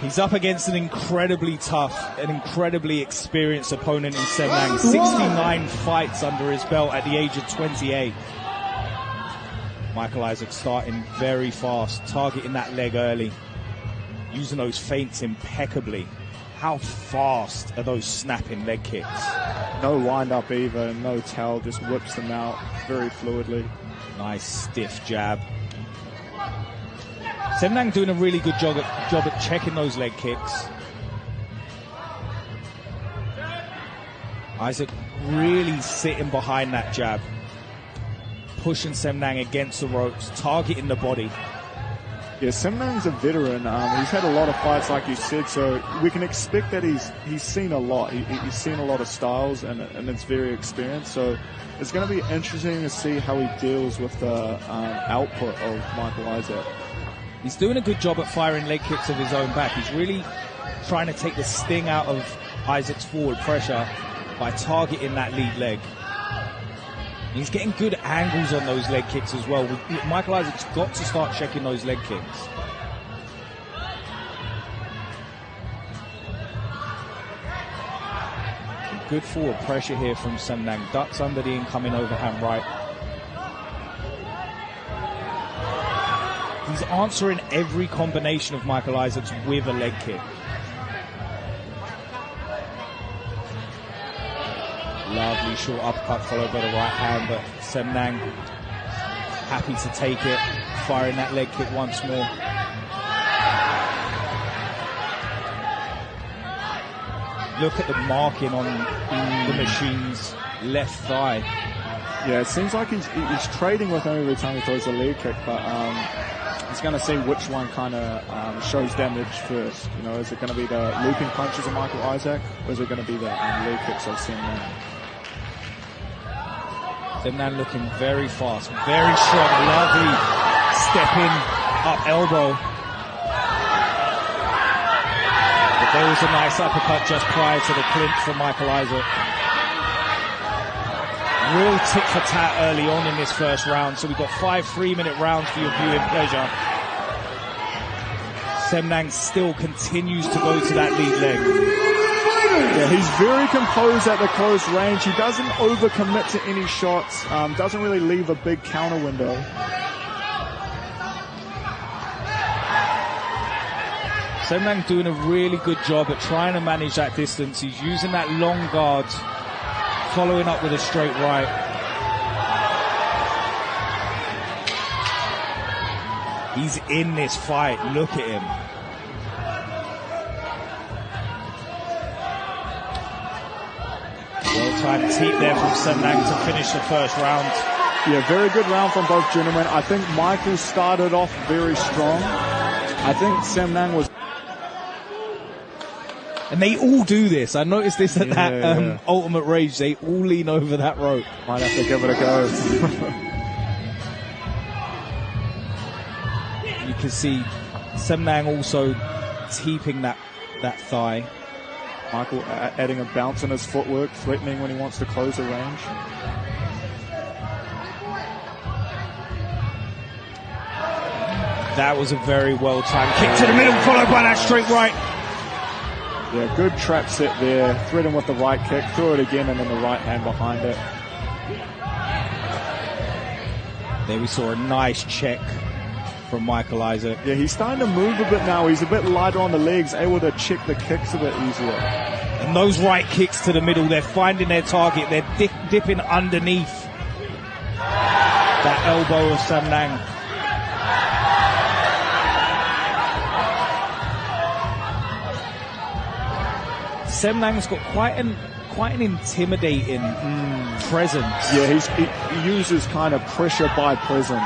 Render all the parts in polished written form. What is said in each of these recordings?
He's up against an incredibly tough, an incredibly experienced opponent in Samnang. 69 fights under his belt at the age of 28. Michael Isaac starting very fast, targeting that leg early, using those feints impeccably. How fast are those snapping leg kicks? No wind up either, no towel, just whips them out very fluidly. Nice stiff jab. Samnang doing a really good job at checking those leg kicks. Isaac really sitting behind that jab, pushing Samnang against the ropes, targeting the body. Yeah, Samnang's a veteran. He's had a lot of fights, like you said, so we can expect that he's seen a lot. He's seen a lot of styles, and it's very experienced. So it's going to be interesting to see how he deals with the output of Michael Isaac. He's doing a good job at firing leg kicks of his own back. He's really trying to take the sting out of Isaac's forward pressure by targeting that lead leg. He's getting good angles on those leg kicks as well. Michael Isaac's got to start checking those leg kicks. Good forward pressure here from Samnang. Ducks under the incoming overhand right. He's answering every combination of Michael Isaac's with a leg kick. Lovely short uppercut followed by the right hand, but Samnang happy to take it, firing that leg kick once more. Look at the marking on the machine's left thigh. Yeah, it seems like he's trading with him every time he throws a leg kick, but he's going to see which one kind of shows damage first. You know, is it going to be the looping punches of Michael Isaac, or is it going to be the leg kicks of Samnang? Samnang looking very fast, very strong, lovely stepping up elbow. But there was a nice uppercut just prior to the clinch from Michael Isaac. Real tit for tat early on in this first round, so we've got 5 3-minute rounds for your viewing pleasure. Samnang still continues to go to that lead leg. Yeah, he's very composed at the close range. He doesn't overcommit to any shots, doesn't really leave a big counter window. Samnang doing a really good job at trying to manage that distance. He's using that long guard, following up with a straight right. He's in this fight. Look at him. Well-timed teep there from Samnang to finish the first round. Yeah, very good round from both gentlemen. I think Michael started off very strong. I think Samnang was... And they all do this. I noticed this at that Ultimate Rage. They all lean over that rope. Might have to give it a go. You can see Samnang also teeping that thigh. Michael adding a bounce in his footwork, threatening when he wants to close the range. That was a very well-timed kick to the middle, followed by that straight right. Yeah, good trap set there. Thread him with the right kick, throw it again, and then the right hand behind it. There we saw a nice check from Michael Isaac. Yeah, he's starting to move a bit now. He's a bit lighter on the legs, able to check the kicks a bit easier. And those right kicks to the middle, they're finding their target. They're dipping underneath that elbow of Samnang. Samnang's got quite an intimidating presence. Yeah, he uses kind of pressure by presence.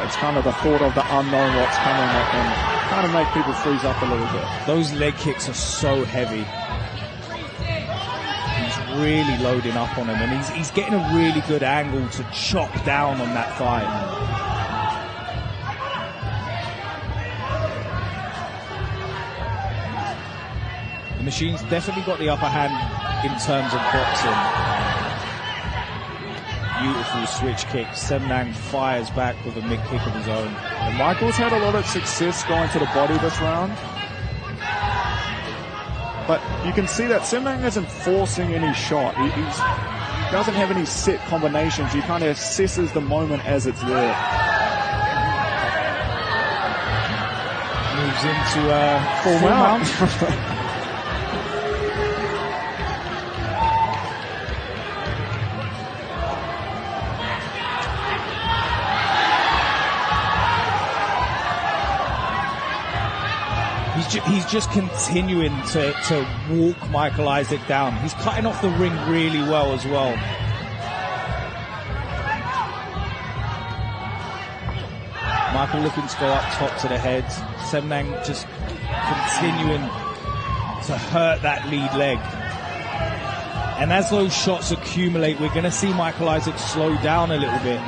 It's kind of the thought of the unknown, what's coming, that can kind of make people freeze up a little bit. Those leg kicks are so heavy. He's really loading up on him, and he's getting a really good angle to chop down on that thigh. The machine's definitely got the upper hand in terms of boxing. Beautiful switch kick. Samnang fires back with a mid-kick of his own. And Michael's had a lot of success going to the body this round. But you can see that Samnang isn't forcing any shot. He doesn't have any set combinations. He kind of assesses the moment as it's there. Moves into full mount. He's just continuing to walk Michael Isaac down. He's cutting off the ring really well as well. Michael looking to go up top to the head. Samnang just continuing to hurt that lead leg. And as those shots accumulate, we're going to see Michael Isaac slow down a little bit.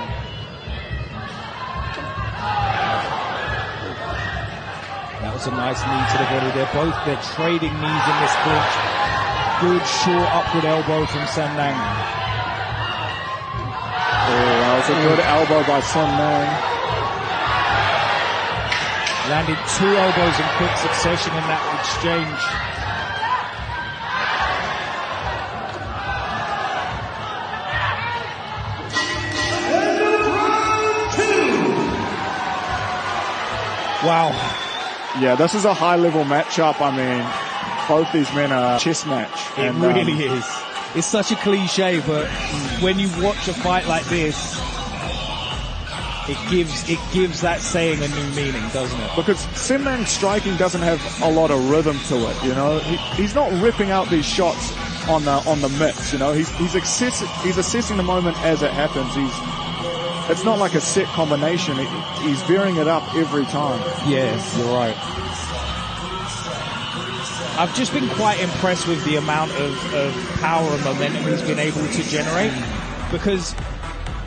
That was a nice knee to the body. They're trading knees in this clinch. Good short upward elbow from Samnang. Oh, that was a good elbow by Samnang. Landed 2 elbows in quick succession in that exchange. Wow. Yeah, this is a high-level matchup. I mean, both these men are chess match. It really is. It's such a cliche, but when you watch a fight like this, it gives that saying a new meaning, doesn't it? Because Samnang's striking doesn't have a lot of rhythm to it. You know, he's not ripping out these shots on the mix. You know, he's assessing the moment as it happens. It's not like a set combination. He's varying it up every time. Yes, you're right. I've just been quite impressed with the amount of power and momentum he's been able to generate. Because,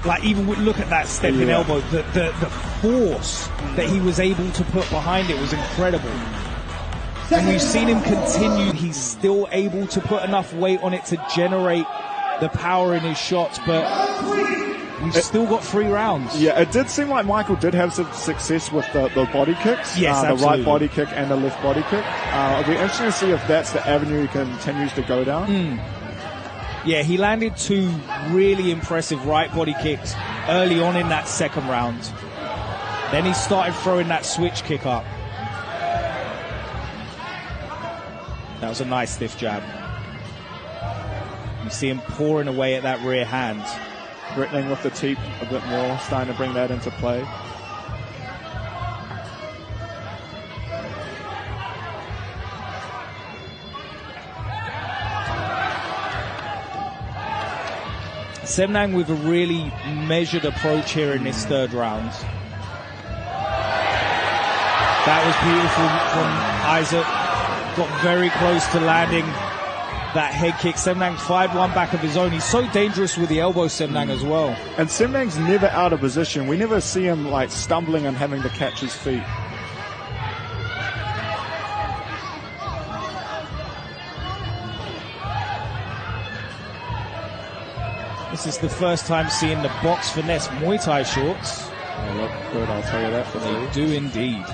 like, even look at that stepping elbow. The force that he was able to put behind it was incredible. And we've seen him continue. He's still able to put enough weight on it to generate the power in his shots. But we've still got 3 rounds. Yeah, it did seem like Michael did have some success with the body kicks. Yes, the right body kick and the left body kick. It'll be interesting to see if that's the avenue he continues to go down. Yeah, he landed 2 really impressive right body kicks early on in that second round. Then he started throwing that switch kick up. That was a nice stiff jab. You see him pouring away at that rear hand. Threatening with the teep a bit more, starting to bring that into play. Samnang with a really measured approach here in this 3rd round. That was beautiful from Isaac. Got very close to landing that head kick. Samnang fired one back of his own. He's so dangerous with the elbow, Samnang, as well. And Samnang's never out of position. We never see him like stumbling and having to catch his feet. This is the first time seeing the box finesse Muay Thai shorts. They look good, I'll tell you that for They do indeed.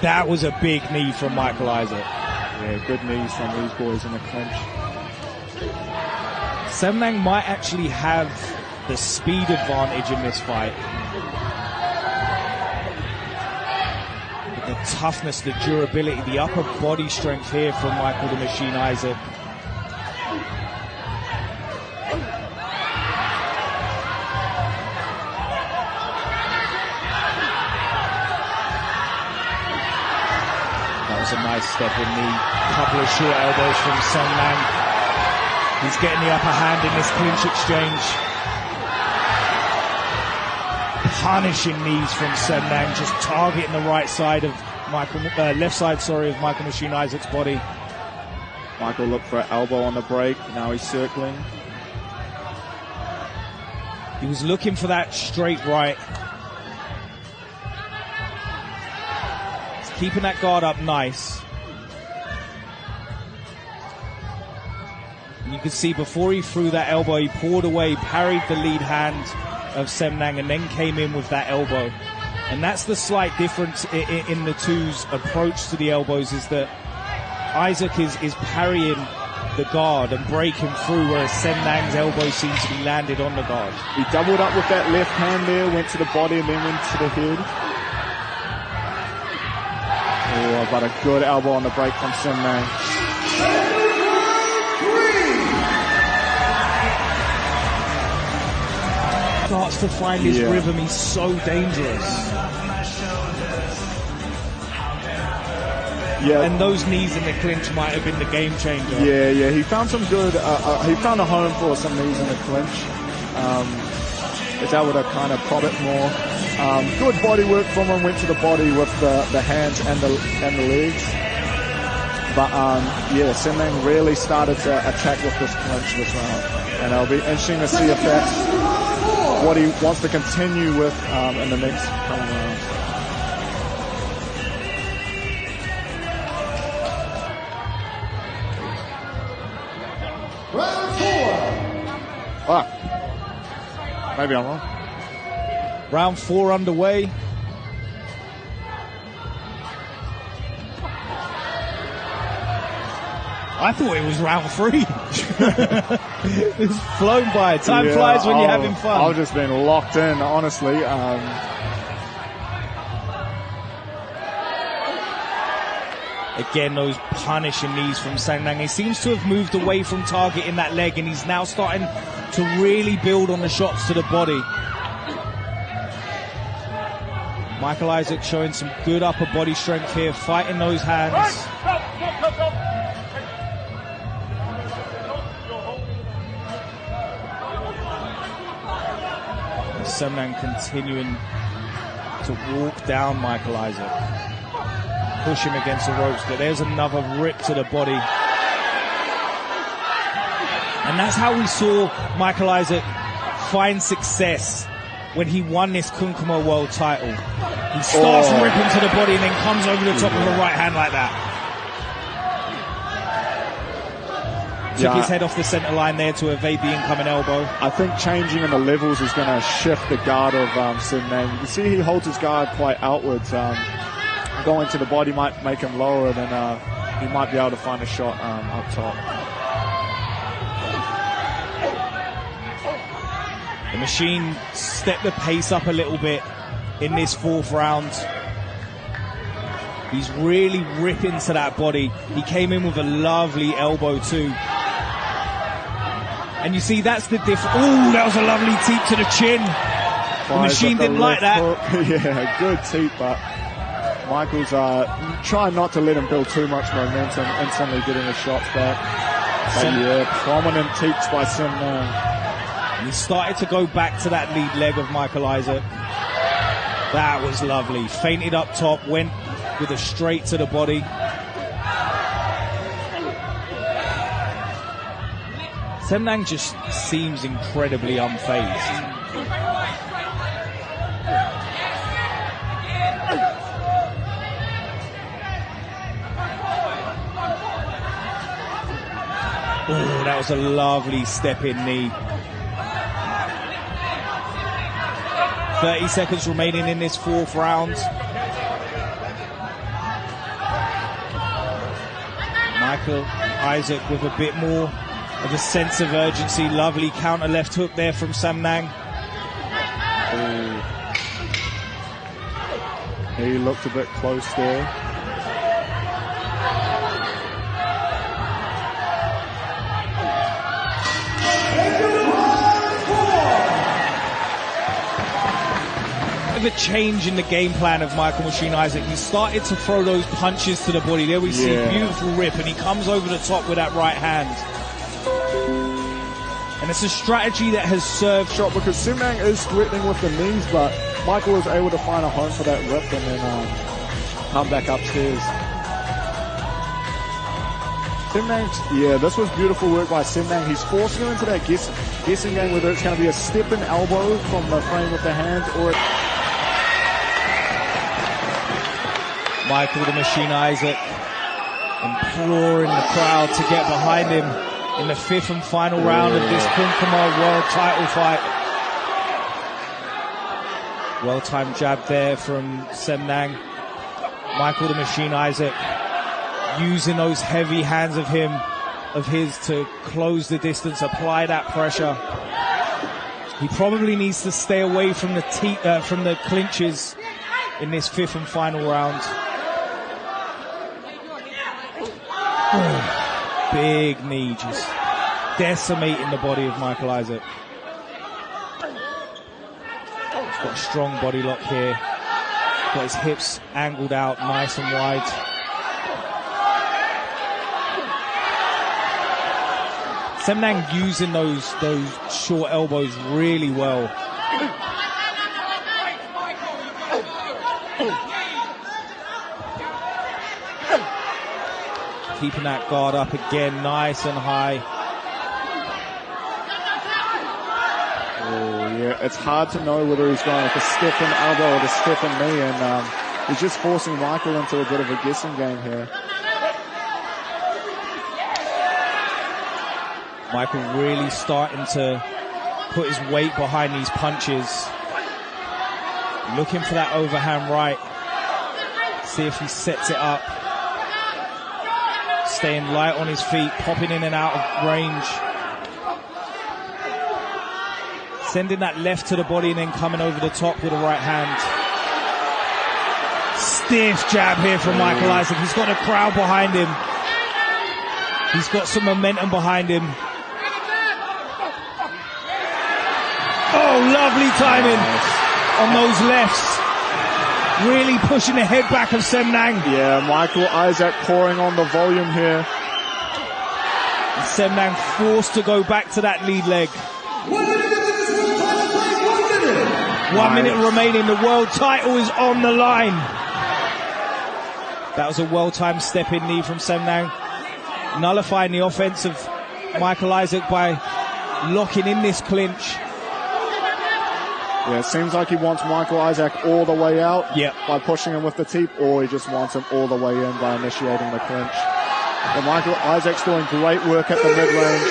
That was a big knee from Michael Isaac. Yeah, good knees from these boys in the clinch. Samnang might actually have the speed advantage in this fight. With the toughness, the durability, the upper body strength here from Michael the Machine Isaac. A nice step in knee, couple of short elbows from Samnang. He's getting the upper hand in this clinch exchange. Punishing knees from Samnang, just targeting the right side of left side, of Michael Machine Isaac's body. Michael looked for an elbow on the break. Now he's circling. He was looking for that straight right. Keeping that guard up nice. And you can see before he threw that elbow, he poured away, parried the lead hand, of Samnang and then came in with that elbow. And that's the slight difference in the two's approach to the elbows, is that Isaac is parrying the guard and breaking through, whereas Samnang's elbow seems to be landed on the guard. He doubled up with that left hand there, went to the body and then went to the head. Oh, but a good elbow on the break from Samnang. Starts to find his rhythm. He's so dangerous. Yeah. And those knees in the clinch might have been the game changer. Yeah. He found some good. He found a home for some knees in the clinch. Is able to kind of prod it more. Good body work from him. Went to the body with the hands and the legs. But Samnang really started to attack with this clinch this round, and it'll be interesting to see if that's what he wants to continue with in the next coming rounds. Round 4. Maybe I'm wrong. Round 4 underway. I thought it was round 3. It's flown by. Time flies when you're having fun. I've just been locked in, honestly. Again, those punishing knees from Samnang. He seems to have moved away from targeting that leg, and he's now starting to really build on the shots to the body. Michael Isaac showing some good upper body strength here, fighting those hands. Samnang continuing to walk down Michael Isaac, push him against the ropes, but there's another rip to the body. And that's how we saw Michael Isaac find success when he won this Kun Khmer world title. He starts ripping to the body and then comes over the top with a right hand like that. Took his head off the center line there to evade the incoming elbow. I think changing in the levels is going to shift the guard of Samnang. You can see he holds his guard quite outwards. Going to the body might make him lower, then he might be able to find a shot up top. The machine stepped the pace up a little bit in this 4th round. He's really ripping to that body. He came in with a lovely elbow too. And you see, that's the difference. Oh, that was a lovely teep to the chin. The machine didn't like that. Yeah, good teep, but Michael's trying not to let him build too much momentum, instantly getting his shots back. But prominent teeps by Samnang. He started to go back to that lead leg of Michael Isaac. That was lovely. Fainted up top, went with a straight to the body. Samnang just seems incredibly unfazed. Oh, that was a lovely step-in knee. 30 seconds remaining in this 4th round. Michael Isaac with a bit more of a sense of urgency. Lovely counter left hook there from Samnang. He looked a bit close there. The change in the game plan of Michael Machine Isaac. He started to throw those punches to the body. There we see a beautiful rip, and he comes over the top with that right hand. And it's a strategy that has served. Shot because Samnang is threatening with the knees, but Michael was able to find a home for that rip and then come back upstairs. Samnang, this was beautiful work by Samnang. He's forcing him into that guessing game, whether it's going to be a step-in elbow from the frame with the hands or Michael the Machine Isaac imploring the crowd to get behind him in the 5th and final round of this Kun Khmer world title fight. Well-timed jab there from Samnang. Michael the Machine Isaac using those heavy hands of his to close the distance, apply that pressure. He probably needs to stay away from the clinches in this 5th and final round. Oh, big knee, just decimating the body of Michael Isaac. He's got a strong body lock here. Got his hips angled out nice and wide. Samnang using those short elbows really well. Keeping that guard up again, nice and high. Oh, yeah, it's hard to know whether he's going with a stiffened elbow or the stiffened knee, and he's just forcing Michael into a bit of a guessing game here. Michael really starting to put his weight behind these punches. Looking for that overhand right. See if he sets it up. Staying light on his feet, popping in and out of range. Sending that left to the body and then coming over the top with the right hand. Stiff jab here from Michael Isaac. He's got a crowd behind him. He's got some momentum behind him. Oh, lovely timing on those lefts. Really pushing the head back of Samnang. Yeah, Michael Isaac pouring on the volume here. Samnang forced to go back to that lead leg. 1 minute remaining. The world title is on the line. That was a well-timed step-in knee from Samnang. Nullifying the offense of Michael Isaac by locking in this clinch. Yeah, it seems like he wants Michael Isaac all the way out by pushing him with the teep, or he just wants him all the way in by initiating the clinch. But Michael Isaac's doing great work at the mid-range,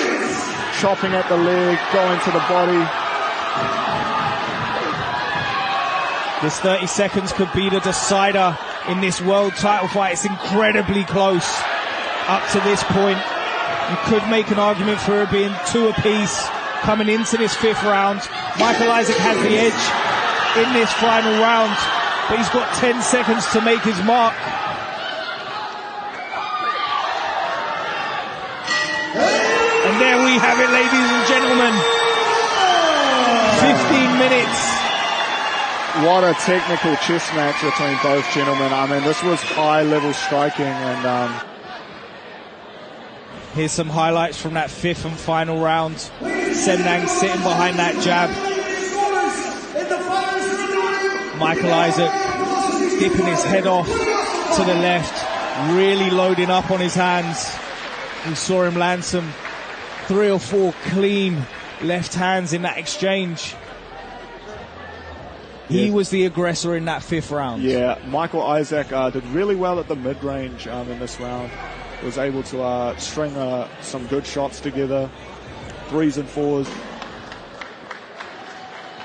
chopping at the leg, going to the body. This 30 seconds could be the decider in this world title fight. It's incredibly close up to this point. You could make an argument for it being 2 apiece coming into this 5th round. Michael Isaac has the edge in this final round, but he's got 10 seconds to make his mark. And there we have it, ladies and gentlemen. 15 minutes. What a technical chess match between both gentlemen. I mean, this was high-level striking, and here's some highlights from that 5th and final round. Samnang sitting behind that jab. Michael Isaac dipping his head off to the left, really loading up on his hands. We saw him land some 3 or 4 clean left hands in that exchange. He was the aggressor in that 5th round. Yeah, Michael Isaac did really well at the mid-range in this round. Was able to string some good shots together, 3s and 4s.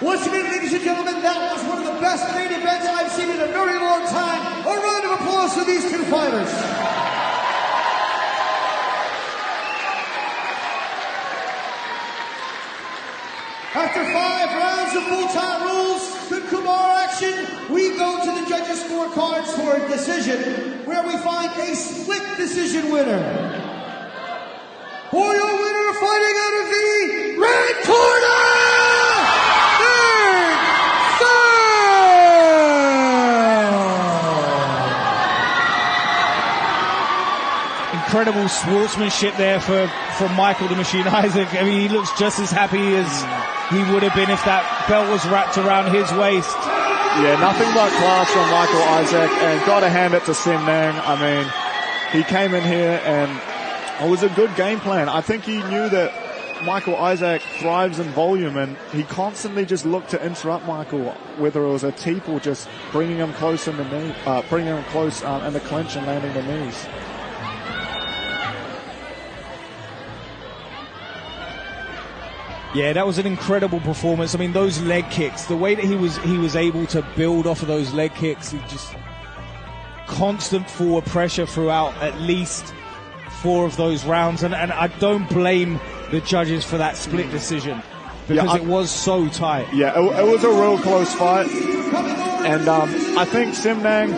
Once again, ladies and gentlemen, that was one of the best main events I've seen in a very long time. A round of applause for these two fighters. After 5 rounds of full-time rules, Kun Khmer action, we go to the judges' scorecards for a decision, where we find a split decision winner. For your winner, fighting out of the red corner, incredible sportsmanship there from Michael the Machine Isaac. I mean, he looks just as happy as he would have been if that belt was wrapped around his waist. Yeah, nothing but class from Michael Isaac, and got to hand it to Samnang. I mean, he came in here and it was a good game plan. I think he knew that Michael Isaac thrives in volume, and he constantly just looked to interrupt Michael, whether it was a teep or just bringing him close in the knee, bringing him close in the clinch and landing the knees. Yeah, that was an incredible performance. I mean, those leg kicks, the way that he was able to build off of those leg kicks, he just constant forward pressure throughout at least 4 of those rounds. And I don't blame the judges for that split decision because it was so tight. Yeah, it was a real close fight. And I think Samnang,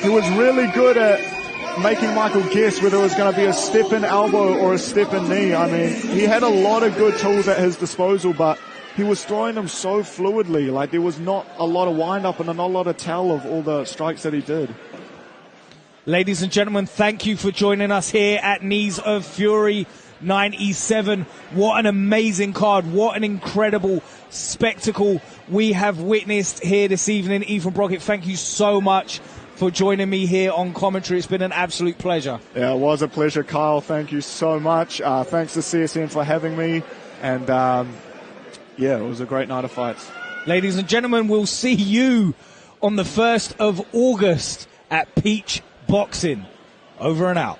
he was really good at making Michael guess whether it was going to be a step-in elbow or a step-in knee. I mean, he had a lot of good tools at his disposal, but he was throwing them so fluidly. Like, there was not a lot of wind-up and not a lot of tell of all the strikes that he did. Ladies and gentlemen, thank you for joining us here at Knees of Fury 97. What an amazing card. What an incredible spectacle we have witnessed here this evening. Ethan Brockett, thank you so much for joining me here on commentary. It's been an absolute pleasure. Yeah, it was a pleasure, Kyle. Thank you so much. Thanks to CSN for having me. And, yeah, it was a great night of fights. Ladies and gentlemen, we'll see you on the 1st of August at Peach Boxing. Over and out.